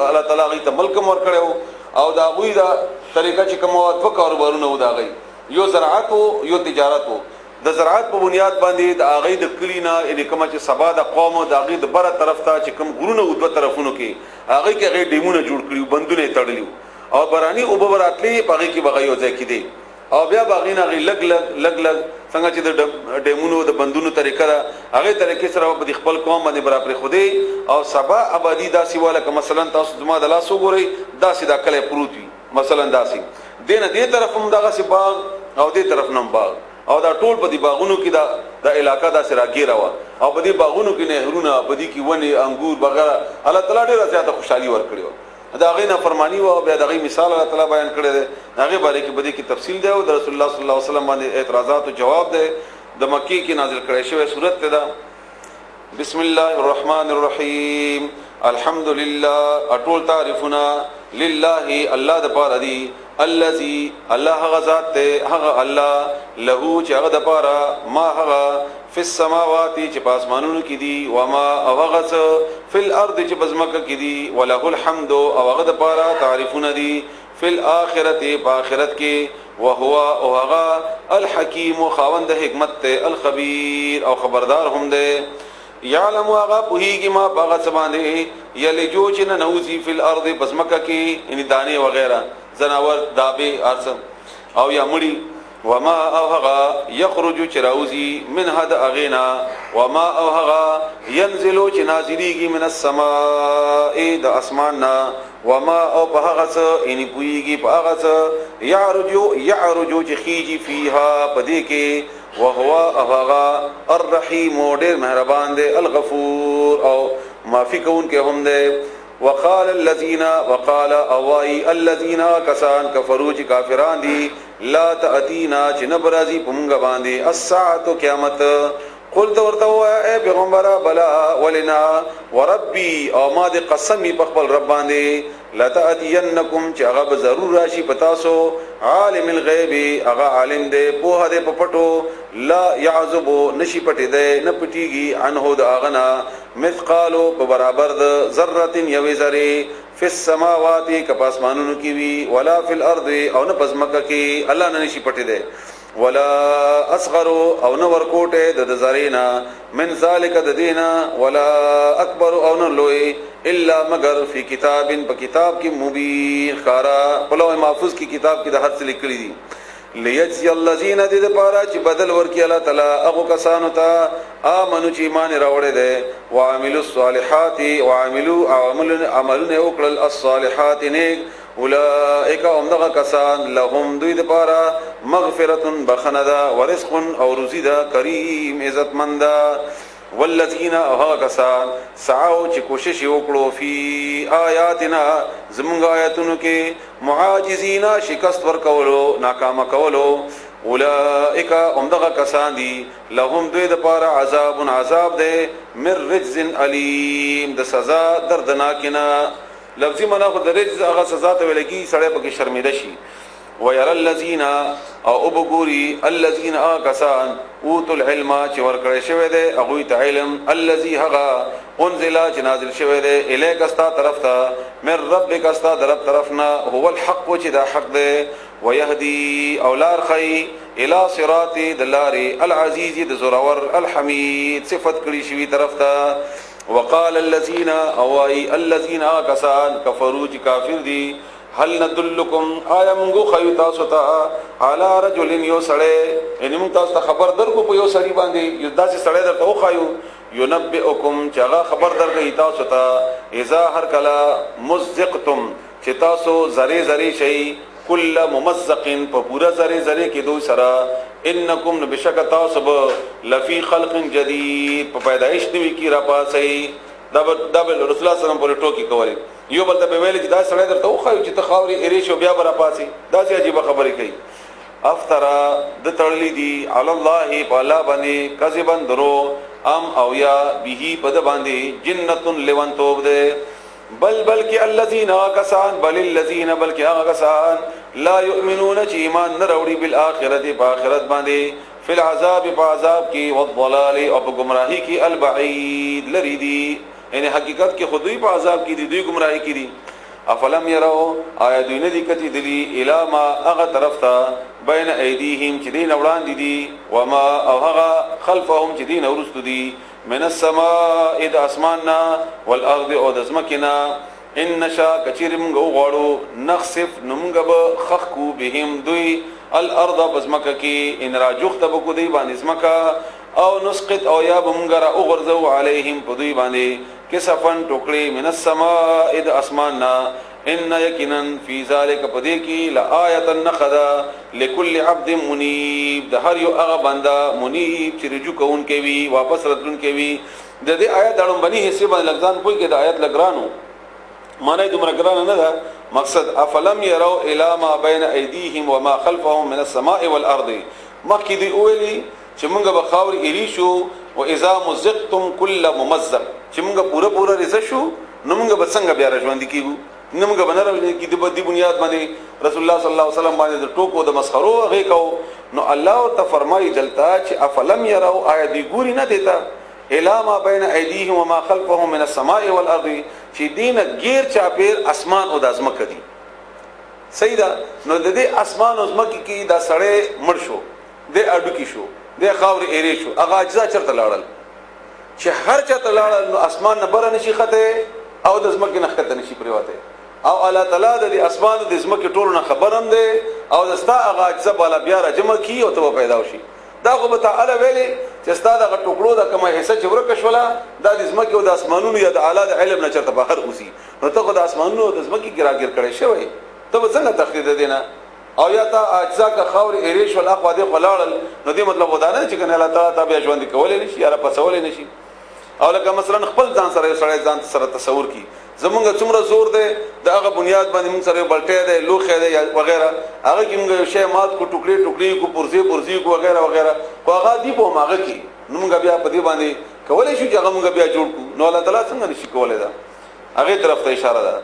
الله تعالی غي ته ملک مور کړو او دا غوي دا طریقه چې کوم او کاروبارونه و دا غي یو زراعت او یو تجارت د زراعت په بنیاد باندې د اغې د کلینا ان کوم چې سبا د قوم د اغې د بره طرف ته چې کوم غرونه او دوه طرفونو کې اغې کې اغې ډیمونه جوړ کړیو بندونه تړلیو او برانی او براتلی پغې کې بغیو ځکې دي او بیا باغینا غي لګ لګ څنګه چې د ډیمونو د بندونو طریقه را هغه طریقې سره په خپل قوم باندې برابر خودي او سبا آبادی داسې والا که مثلا تاسو زما د لاسو ګوري داسې دا کله پروت وي مثلا داسې دینه دې طرف هم دغه سي باغ او دې طرف نم باغ او دا ټول په دې باغونو کې دا علاقہ دا سره راګیرا و او په دې باغونو کې نهرونه په دې کې ونی انګور وغیرہ الله تعالی ډېر زیاته خوشحالي ورکړي دا غي نه فرمانی او بیا دغه مثال الله تعالی بیان کړی دی هغه باره کې بده کې تفصیل دی او د رسول الله صلی الله علیه وسلم باندې اعتراضات او جواب دی د مکی کې نازل کړی شوی سورته ته ده بسم الله الرحمن الرحیم الحمد لله اټول تعریفنا لله الله د پاره دی الذي الله غزاد ته هغه الله له چې هغه د پاره ما هغه فی السماوات چې پاسمانونو کې دي و ما او هغه فی الارض چې بزمکه کې دي وله الحمد او هغه د پاره تعریفونه دي فی الاخرته په آخرت کې وهو او هغه الحکیم خاوند حکمت ته الخبیر او خبردار هم ده یعلم هغه پوهیږي ما باغ سبانه یلجو چې نوزی فی الارض بزمکه کې ان دانه وغیرہ زناور دابه ارسم او یا مړی وما او هغه یخرج چراوزی من هد اغینا وما او هغه ينزلو چې نازلېږي من السماء د اسماننا وما او په هغه څه ان پویږي په هغه څه يعرجو چې خيږي فيها پدې کې وهو هغه الرحیم ډېر مهربان دی الغفور او معافي کوونکی هم دی وقال الذين وقال اوای الذين كسان كفروا چې کافران دي لا تاتينا چې نبرازي پمږه باندې الساعه قیامت قلت ورته اے پیغمبر بلا ولنا وربي او ما دې قسمي په خپل رب باندې لا تاتينكم چې هغه ضرور راشي پتاسو عالم الغيب هغه عالم دې په دې پټو لا يعذب نشي پټي دې نه پټيږي عنه د اغنا مثقالو په برابر د ذره یوي ذره فی السماوات کپاسمانونو کی وی ولا فی الارض او نه پزمکه کی الله نه نشي پټي دې ولا اصغر او نو ورکوټه د زرینا من ذالک د دینا ولا اکبر او نو لوی الا مگر فی کتاب په کتاب کې مبین خارا په لوح محفوظ کی کتاب کې د هر څه لیکلي دي ليجزي الذين دد پارا چې بدل ورکی الله تعالی هغه کسانو ته امنو چې ایمان راوړل دي وعملوا الصالحات وعملوا عملونه وکړل الصالحات نیک اولئک هم دغه کسان لهم دوی د پارا مغفرت بخندا ورزق او رزق کریم عزت مندا والذین هغه کسان سعوا چې کوشش وکړو فی آیاتنا زمونږ آیاتونو کې معاجزینا شکست ورکولو ناکام کولو اولئک هم دغه کسان دي لهم دوی د پاره عذاب ده من رجز علیم د سزا دردناکنا لفظی معنا خو د رجز هغه سزا ته ولګي سړی پکې شرمېده شي ويرى الذين او ابغوري الذين كسان اوتوا العلم چې ورکړی شوی دی هغه ته علم الذي هغه انزل چې نازل شوی دی الیک استا طرف ته من ربک استا رب طرفنا هو الحق چې دا حق دی ويهدي اولار خي الى صراط دلاري العزيز د زورور الحميد صفت کړي شوی طرف ته وقال الذين اوای الذين كسان كفروا چې کافر دي هل ندلکم آیا موږ خیو تاسو ته علی رجل یو سړی یعنی موږ تاسو ته خبر درکو په یو سړی باندې یو داسې سړی درته وخایو ينبئکم چې هغه خبر درکې تاسو ته اذا هر کلا مزقتم چې تاسو زری زری شي کل ممزقین په پورا زری زری کې دوی سره انکم بشک تاسو لفی خلق جدید په پیدایش نوی کی را پاسي دبل رسول الله صلی الله علیه وسلم پر ټوکی کوي یو بل ته ویل چې دا سړی درته وخایو چې تخاوري اریشو بیا برا پاسي دا چې عجیب خبره کوي افترا د تړلی دی علی الله بالا باندې کذبن درو ام او یا به پد باندې جنت لون توب ده بلکې الذين كسان بل الذين بلکې هغه کسان لا يؤمنون چې ایمان نه وروړي بالآخرت په آخرت باندې فی العذاب په عذاب کې والضلال او په گمراهی کې البعید لری دی یعنی حقیقت کې خودی په عذاب کې دي دوی گمراهي کړي افلم يروا آیا دوی نه دي کتي دي الی ما هغه طرف ته بین ایدیهم چې دین وړاندې دي وما او هغه خلفهم چې دین ورستو دي من السماء اذ اسماننا والارض او دزمکنا ان نشا کچرم غواړو نخسف نمغب خخکو بهم دوی الارض بزمکه کې ان راجخت بکو دی باندې زمکه او نسقط او یا بمغرا او غرزو علیهم پدوی باندې کسفن ټوکړي من السماء اذ اسماننا ان یقینا فی ذلک پدې کې لآیه نخذا لكل عبد منیب د هر یو هغه بندا منیب چې رجوع کون کې وی واپس راتلون کې وی د دې آیت دړم بنی حصے باندې لګزان پوي کې د آیت لګرانو معنی دومره ګران نه ده مقصد افلم يروا الى ما بين ايديهم وما خلفهم من السماء والارض مخکې دی اولی چې موږ به خاور ایری شو و اذا مزقتم كل ممزق چې موږ پورا رزه شو نو موږ به څنګه بیا راځوند کیږو نو موږ بنره کې د بدی بنیاد باندې رسول الله صلی الله علیه وسلم باندې د ټوکو د مسخرو هغه کو نو الله ته فرمایي دلته چې افلم يروا آیا دی ګوري نه دیتا الا ما بين ايديهم وما خلفهم من السماء والارض چې دینه غیر چاپیر اسمان او د ازمکه دي سیدا نو د دې اسمان او ازمکه کې دا سړی مړ شو د اډو کې شو د خاور ایری شو هغه اجزا چرته لاړل چې هر چاته لاړل نو اسمان نه بره نشي خته او د ازمکه نه خته نشي پریواته او الله تعالی د اسمان او د ازمکه ټولو نه خبرم ده او دستا هغه اجزا بالا بیا را جمع کی او ته پیدا وشي دا خو به تعالی ویلي چې ستاسو د ټوکړو د کومه حصہ چې ورکه شولا د ازمکه او د اسمانونو یا د اعلی د علم نه چرته بهر اوسي نو ته خو د اسمانونو او د ازمکه ګراګر کړي شوی ته څنګه تخدید دینا او یا تا اجزا کا خاور ایریش ول اخوا دې خلاړل نو دې مطلب ودانه چې کنه الله تعالی تابع ژوند کولای نشي یا پسولای نشي او لکه مثلا خپل ځان سره سړی ځان سره تصور کی زمونږ څومره زور دی د هغه بنیاد باندې موږ سره بلټه دی لوخه دی وغیرہ هغه کې موږ شی مات کو ټوکړي کو پرزي کو وغیرہ کو هغه دی په ماغه کې نو موږ بیا په دې باندې کولای شو چې هغه موږ بیا جوړ کو نو الله تعالی څنګه نشي کولای دا هغه طرف ته اشاره ده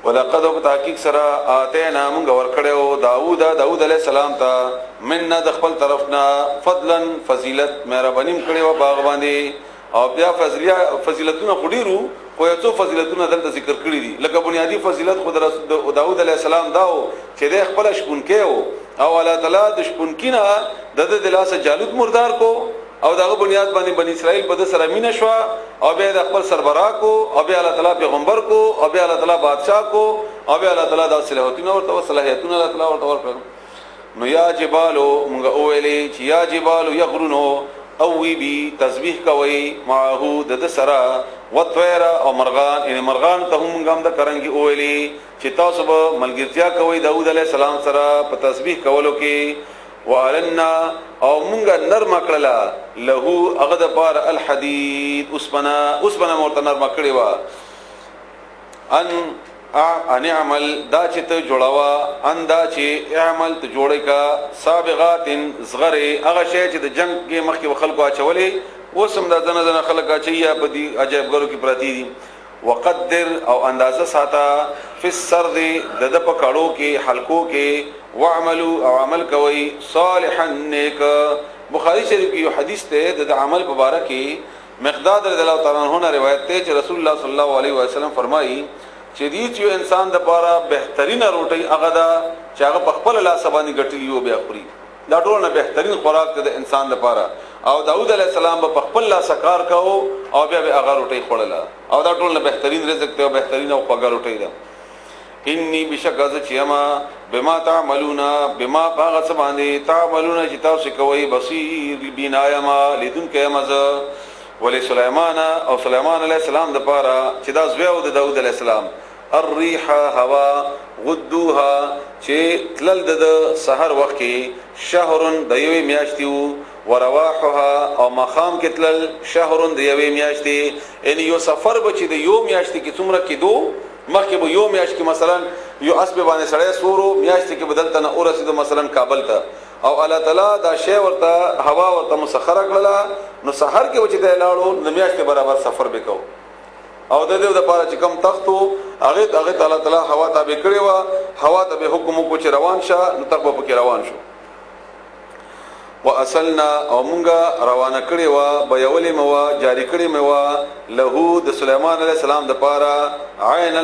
ولقد تحقیق سره اتینا موږ ورکړو داوود علیہ السلام ته مننا د خپل طرفنا فضلا فضیلت مهرباني کړو باغ باندې او بیا فضیلتونه خډیرو خو یو څو فضیلتونه دلته ذکر کړی دي لکه بنیادی فضیلت خود رسول داوود علیہ السلام داو چې د خپل شپونکې او الله تعالی د شپونکینا د دلاسه جالوت مردار کو او دغه بنیاد باندې بنی اسرائیل په سره مینه شو او بیا د خپل سربرا کو او بیا الله تعالی پیغمبر کو او بیا الله تعالی بادشاہ کو او بیا الله تعالی د صلاحیتونو او صلاحیتونو الله تعالی ورکړ نو یا جبالو موږ اولی چې یا جبالو یغرنو او وی بی تسبیح کوي معه د سرا وطیر او مرغان ان مرغان ته هم غم د کرنګي اولی چې تاسو به ملګرتیا کوي داوود علیہ السلام سره په تسبیح کولو کې وعلنا او مونږه نرم کړلا له هغه د پار الحديد اسبنا مرته نرم کړی وا ان اعمل دا چې ته جوړوا ان دا چې اعمل ته جوړې کا سابغات صغره هغه شی چې د جنگ کې مخکې خلکو اچولې وسم د ځنه خلک اچیا په دي عجایب ګرو کې پراتی دي وقدر او اندازه ساته فی السرد د پکړو کې حلقو کې واعملوا او عمل کوي صالحا نیک بخاری شریف کې یو حدیث ته د عمل مبارک مقداد رضی الله تعالی عنہ روایت ته چې رسول الله صلی الله علیه وسلم فرمایي چې دې یو انسان د پاره بهترینه روټي هغه دا چې هغه په خپل لاس باندې ګټلی او بیا خوري دا ټول نه بهترین خوراک د انسان لپاره او داوود علیہ السلام په خپل لاس کار کاوه او بیا به هغه روټي خوړله او دا ټول نه بهترین رزق ته او بهترین او خوږه روټي ده انی بشکاز چیما بما تعملون بما باغ سبانه تعملون چې تاسو کوي بصیر بینایما لیدون کیمز ولی سليمان او سليمان علیہ السلام د پاره چې دا زویو د داوود علیہ السلام الريح هوا غدوها چې تلل د سحر وخت کې شهر د یوې میاشتې ورواحها او مخام کې تلل شهر د یوې میاشتې ان یو سفر بچي د یو میاشتې کې څومره کې دو مخکې به یو میاشت کې مثلا یو اسب باندې سړی سورو میاشت کې بدلته نه اورسیدو مثلا کابل ته او الله تعالی دا شی ورته هوا ورته مسخره کړله نو سحر کې وچې ته لاړو نو میاشت برابر سفر وکاو او د دې لپاره چې کم تختو هغه تعالی تعالی هوا تابع کړی و هوا ته به حکم کو چې روان شه نو تک به کې روان شو واصلنا او مونږه روانه کړې وا بيولې موا جاری کړې موا له د سليمان عليه السلام د پاره عین